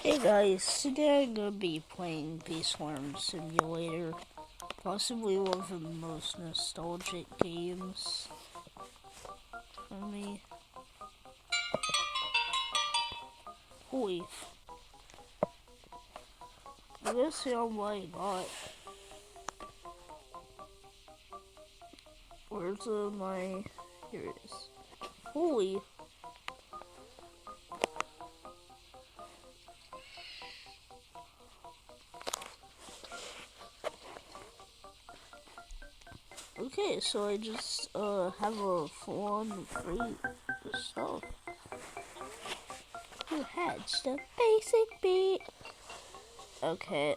Hey guys, today I'm gonna be playing Beastworm Simulator, possibly one of the most nostalgic games for me. Holy, I guess see how what I got. Where's my, here it is. Holy. Okay, so I just have a full-on free stuff. Who had the basic beat? Okay,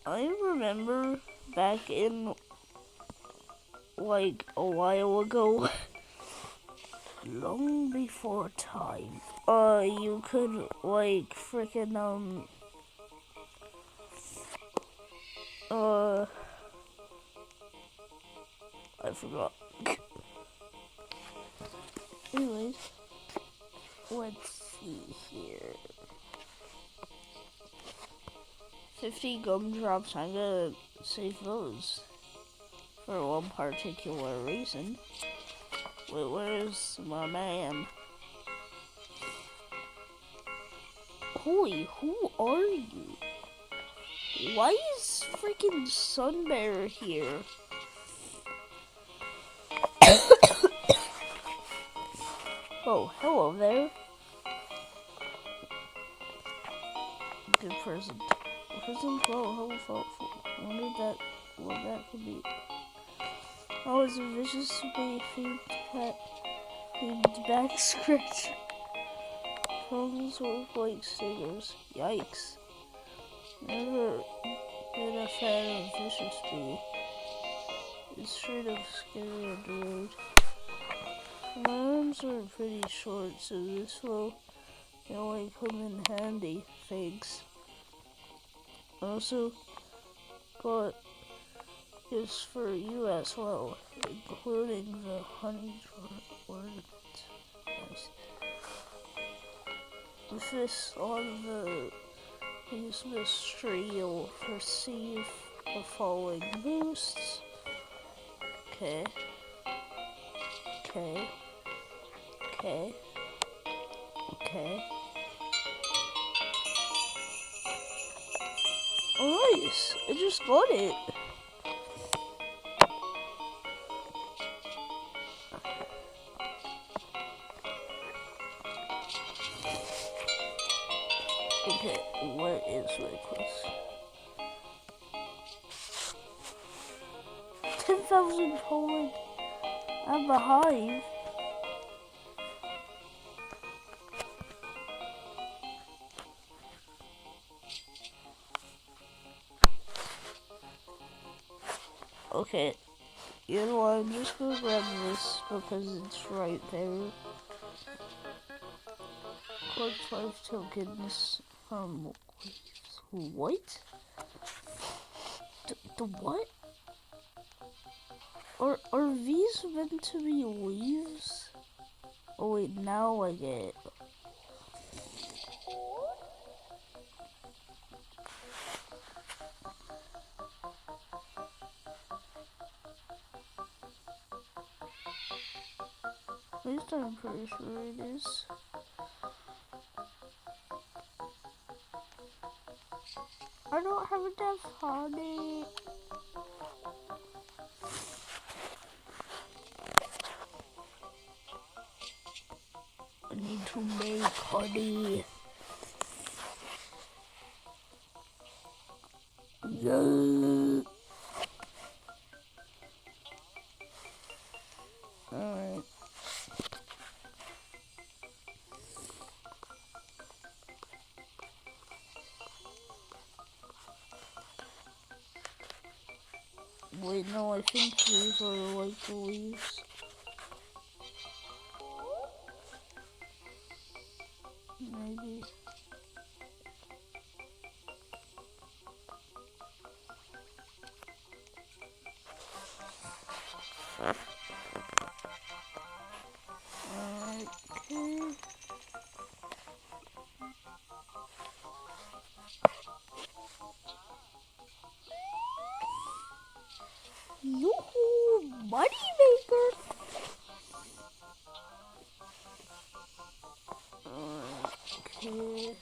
I remember back in like a while ago, long before time, you could like freaking I forgot. Anyways, let's see here. 50 gumdrops, I'm gonna save those for one particular reason. Wait, where's my man? Holy, who are you? Why is freaking Sunbear here? Oh, hello there. Good present. Present 12, hello thoughtful. Wonder what that could be. Oh, it's a vicious themed pet named Back Scratcher. Tongues look like stingers. Yikes. Never been a fan of vicious bee. It's straight up scary and rude. My arms are pretty short, so this will only come in handy. Thanks. Also got gifts for you as well, including the honey ornament. Yes. With this on the Christmas tree, you'll receive the following boosts. Okay. Okay. Okay. Okay. Oh, nice! I just got it. Okay, what is my quest? 10,000 Poland at the hive. Okay, you know what? I'm just gonna grab this because it's right there. Collect 5 tokens from what? The what? Are these meant to be leaves? Oh wait, now I get it. At least I'm pretty sure it is. I don't have enough honey. I need to make honey. Yeah. Alright. Wait, no, I think these are like the leaves. Maybe. Alright, okay. Okay.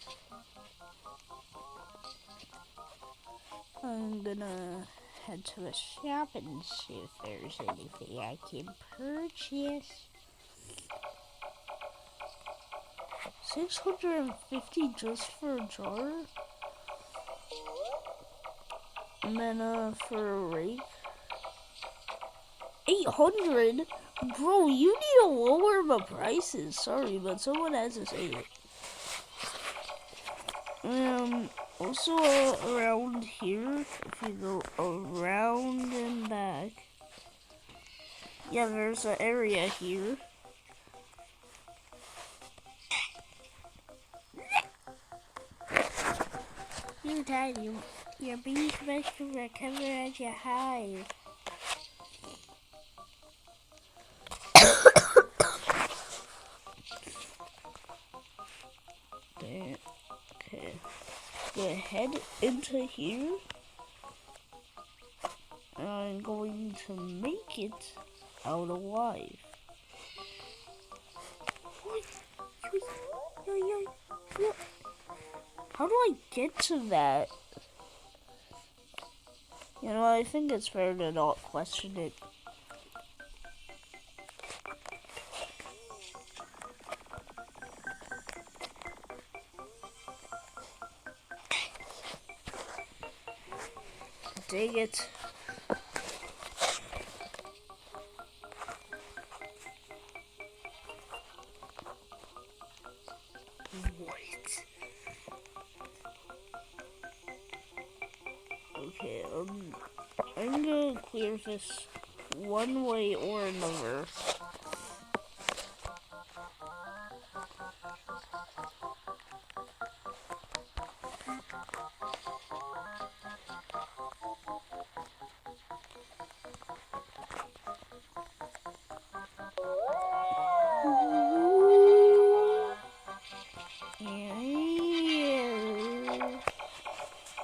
I'm gonna head to a shop and see if there's anything I can purchase. 650 just for a jar? And then for a rake, 800? Bro, you need to lower the prices. Sorry, but someone has to say it. Also around here, if you go around and back, yeah, there's an area here. You're tiny. Your bees must recover as you hide. There. Okay. Go head into here. I'm going to make it out alive. How do I get to that? You know, I think it's fair to not question it. Dang it. What? Okay, I'm gonna clear this one way or another.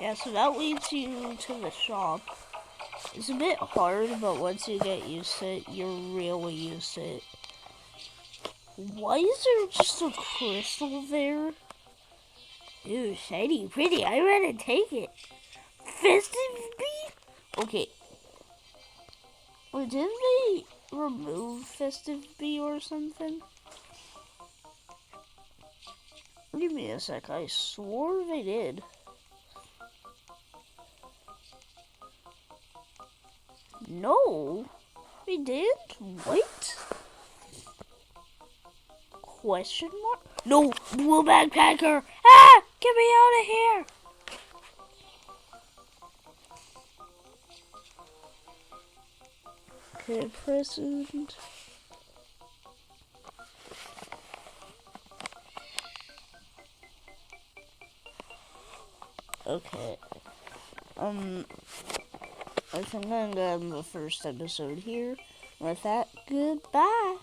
Yeah, so that leads you to the shop. It's a bit hard, but once you get used to it, you're really used to it. Why is there just a crystal there? Ew, shiny, pretty, I rather take it. Festive bee? Okay. Wait, didn't they remove Festive bee or something? Give me a sec, I swore they did. No, we didn't? What? Question mark? No, blue backpacker! Ah! Get me out of here! Okay, present. Okay. I think I'm gonna end the first episode here. With that, goodbye.